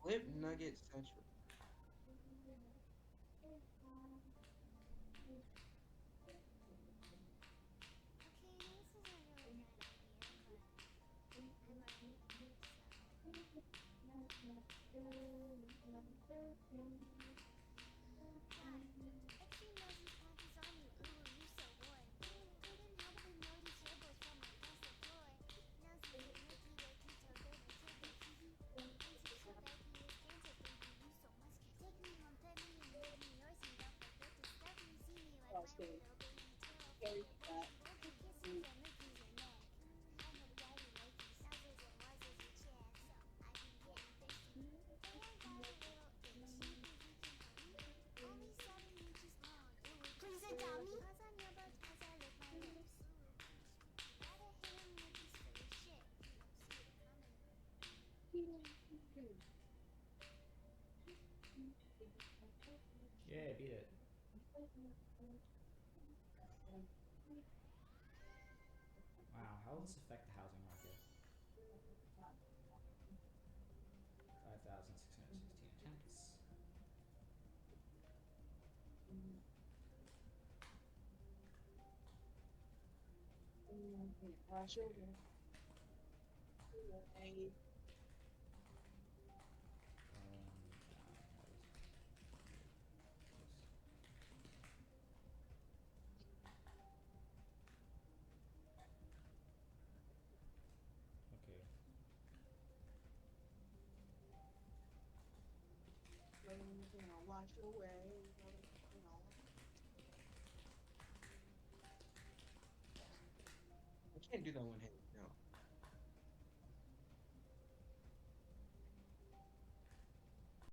Flip Nugget Central. Okay, this is a really bad idea, but I'm already here, so. God, Exy Nosy Panties on you, ooh, you so bored. Couldn't help but notice your boys from across the floor. Nosy, Nicky, Wakey, Toe, Dirt, and Tidbit, hee hee. Into Shebeki, it's danger, baby, you so musky. Take me home, pet me, and make me yours, and don't forget to stuff me. See me like my little baby tail, full of boogie woogie. Kisses and nookies and neck. I hope daddy likes you, sizes and wazes your chest. So I be getting thirsty. Hey, I got a little itch, you think you can help me? Only 7 inches long, it would please adopt me. Paws on your butt as I lick my lips. Gotta hit him with this Philly shit. You don't see it coming. Yeah, beat it. Wow, how will this affect the housing market? 5,616 attempts. Wash your Okay. way. Okay. Wash your way. I can't do that one hand. No.